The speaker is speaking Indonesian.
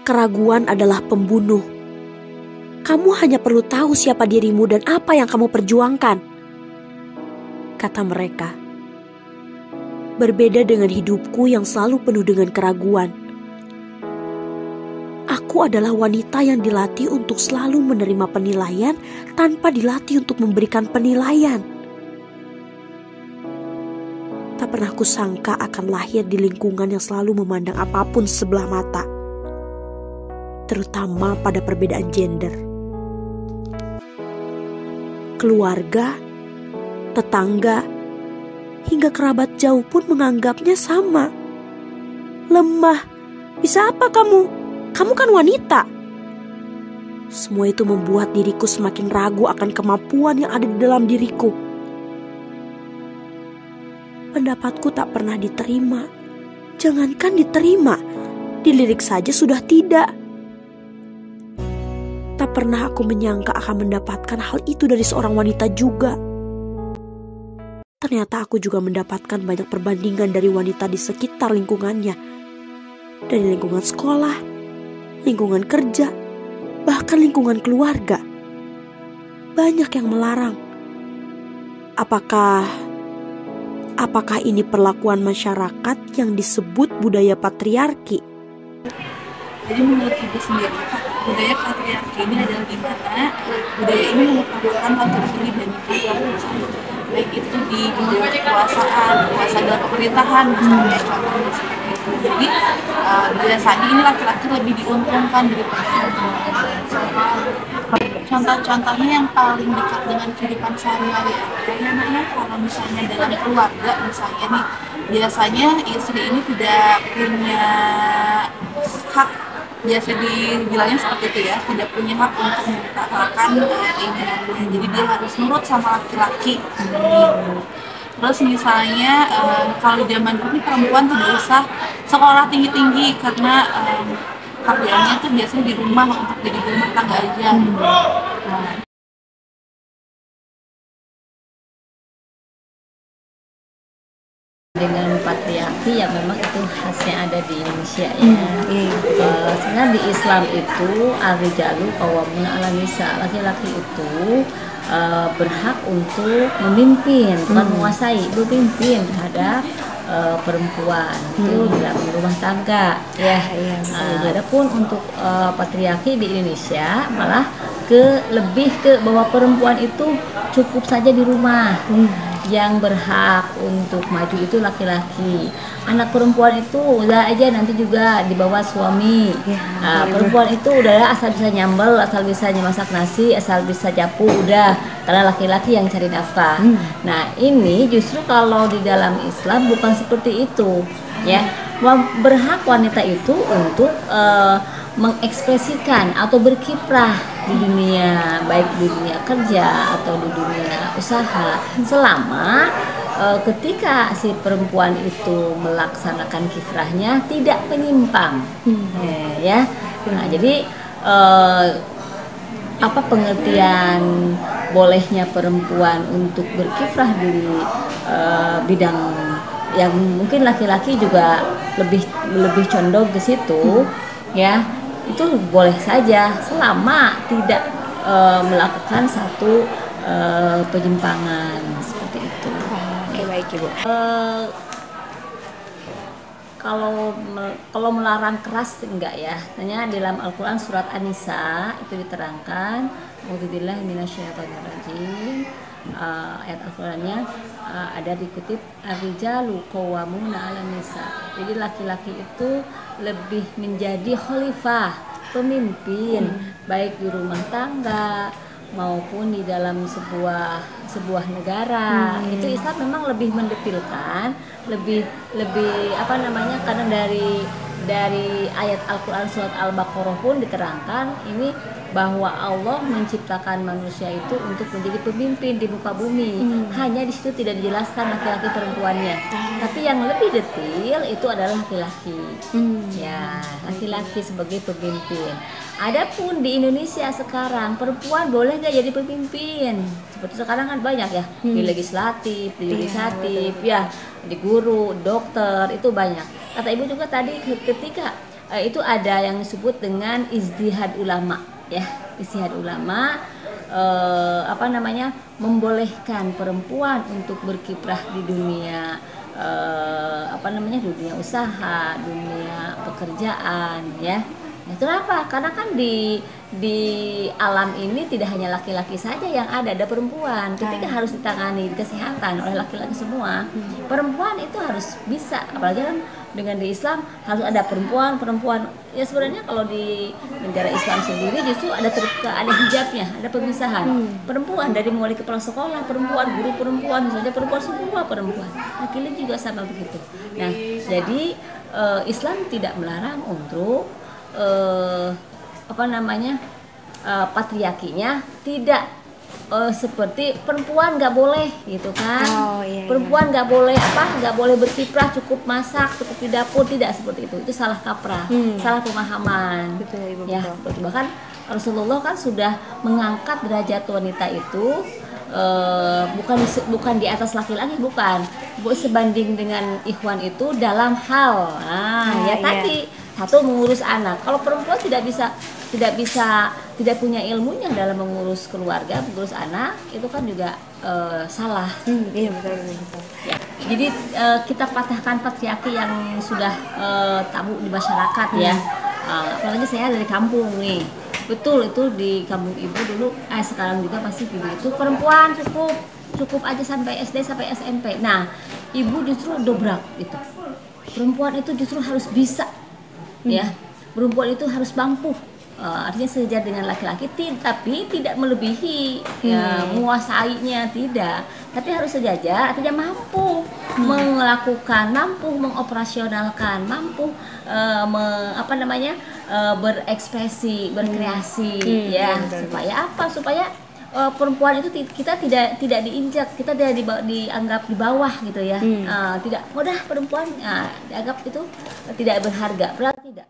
keraguan adalah pembunuh. Kamu hanya perlu tahu siapa dirimu dan apa yang kamu perjuangkan, kata mereka. Berbeda dengan hidupku yang selalu penuh dengan keraguan. Aku adalah wanita yang dilatih untuk selalu menerima penilaian tanpa dilatih untuk memberikan penilaian. Tak pernah kusangka akan lahir di lingkungan yang selalu memandang apapun sebelah mata, terutama pada perbedaan gender. Keluarga, tetangga, hingga kerabat jauh pun menganggapnya sama. Lemah, bisa apa kamu? Kamu kan wanita. Semua itu membuat diriku semakin ragu akan kemampuan yang ada di dalam diriku. Pendapatku tak pernah diterima. Jangankan diterima, dilirik saja sudah tidak. Tak pernah aku menyangka akan mendapatkan hal itu dari seorang wanita juga. Ternyata aku juga mendapatkan banyak perbandingan dari wanita di sekitar lingkungannya. Dari lingkungan sekolah, lingkungan kerja, bahkan lingkungan keluarga. Banyak yang melarang. Apakah ini perlakuan masyarakat yang disebut budaya patriarki? Jadi menurut Ibu sendiri, budaya patriarki ini adalah di mana budaya ini mengutamakan laki-laki dibandingkan perempuan, baik itu di bidang kekuasaan dalam pemerintahan misalnya, contohnya seperti itu. Jadi biasanya ini laki-laki lebih diuntungkan daripada perempuan. Contoh-contohnya yang paling dekat dengan kehidupan sehari-hari aja, kalau misalnya dalam keluarga misalnya nih, biasanya istri ini tidak punya hak, biasa dibilangnya seperti itu ya, tidak punya hak untuk mengutarakan keinginannya, jadi dia harus nurut sama laki-laki. Terus misalnya kalau zaman dulu perempuan tidak usah sekolah tinggi-tinggi karena kerjanya tuh biasanya di rumah untuk jadi rumah tangga aja. Dengan patriarki yang memang itu khasnya ada di Indonesia ya. Sebenarnya di Islam itu ar-rijalu qawwamuna 'alan nisa, laki-laki itu berhak untuk memimpin, bukan menguasai, berpimpin terhadap perempuan itu dalam rumah tangga ya. Adapun untuk patriarki di Indonesia malah lebih ke bahwa perempuan itu cukup saja di rumah. Yang berhak untuk maju itu laki-laki. Anak perempuan itu udah aja nanti juga dibawa suami. Perempuan itu udah asal bisa nyambel, asal bisa masak nasi, asal bisa nyapu, udah. Karena laki-laki yang cari nafkah. Nah ini justru kalau di dalam Islam bukan seperti itu, ya. Berhak wanita itu untuk mengekspresikan atau berkiprah di dunia, baik di dunia kerja atau di dunia usaha, selama ketika si perempuan itu melaksanakan kiprahnya tidak menyimpang. Ya. Nah, jadi apa pengertian bolehnya perempuan untuk berkiprah di bidang yang mungkin laki-laki juga lebih condong ke situ, ya. Itu boleh saja selama tidak melakukan satu penyimpangan seperti itu. Oke, baik Ibu. Kalau melarang keras enggak ya. Tanya dalam Al-Qur'an surat An-Nisa itu diterangkan, "A'udzubillahi minasyaitonirrajim." Ayat Al-Qur'annya ada dikutip ar-rijalu qawwamuna 'alan nisa. Jadi laki-laki itu lebih menjadi khalifah, pemimpin baik di rumah tangga maupun di dalam sebuah negara. Itu Islam memang lebih mendetilkan, lebih apa namanya, karena dari ayat Al-Qur'an surat Al-Baqarah pun diterangkan ini bahwa Allah menciptakan manusia itu untuk menjadi pemimpin di muka bumi. Hanya di situ tidak dijelaskan laki-laki perempuannya. Tapi yang lebih detail itu adalah laki-laki. Ya, laki-laki sebagai pemimpin. Adapun di Indonesia sekarang perempuan boleh nggak jadi pemimpin? Seperti sekarang kan banyak ya, di legislatif, di yudikatif, ya, di guru, dokter, itu banyak. Kata Ibu juga tadi ketika itu ada yang disebut dengan ijtihad ulama ya. Ijtihad ulama apa namanya, membolehkan perempuan untuk berkiprah di dunia apa namanya, dunia usaha, dunia pekerjaan ya. Nah, kenapa? Karena kan di alam ini tidak hanya laki-laki saja yang ada perempuan. Ketika harus ditangani kesehatan oleh laki-laki semua, perempuan itu harus bisa. Apalagi kan dengan di Islam harus ada perempuan. Ya sebenarnya kalau di negara Islam sendiri justru ada hijabnya, ada pemisahan. Perempuan dari mulai kepala sekolah perempuan, guru perempuan, misalnya perempuan, semua perempuan. Laki-laki juga sama begitu. Nah, jadi Islam tidak melarang untuk apa namanya, patriarkinya tidak seperti perempuan nggak boleh gitu kan. Perempuan nggak boleh nggak boleh berkiprah, cukup masak, cukup di dapur, tidak seperti itu salah kaprah, salah pemahaman. Betul, Ibu, ya betul. seperti bahkan Rasulullah kan sudah mengangkat derajat wanita itu bukan di atas laki-laki, bukan sebanding dengan ikhwan itu dalam hal tadi satu mengurus anak. Kalau perempuan tidak punya ilmunya dalam mengurus keluarga, mengurus anak, itu kan juga salah. Iya betul. Ya, jadi kita patahkan patriarki yang sudah tabu di masyarakat ya. Apalagi saya dari kampung nih. Betul, itu di kampung ibu dulu, sekarang juga masih begitu. Perempuan cukup aja sampai SD sampai SMP. Nah, ibu justru dobrak itu. Perempuan itu justru harus bisa. Ya, perempuan itu harus mampu, artinya sejajar dengan laki-laki, tapi tidak melebihi, menguasainya tidak, tapi harus sejajar, artinya mampu melakukan, mampu mengoperasionalkan, mampu berekspresi, berkreasi, supaya apa? Supaya perempuan itu kita tidak diinjak, kita dianggap di bawah gitu ya. Tidak mudah perempuan dianggap itu tidak berharga, padahal tidak.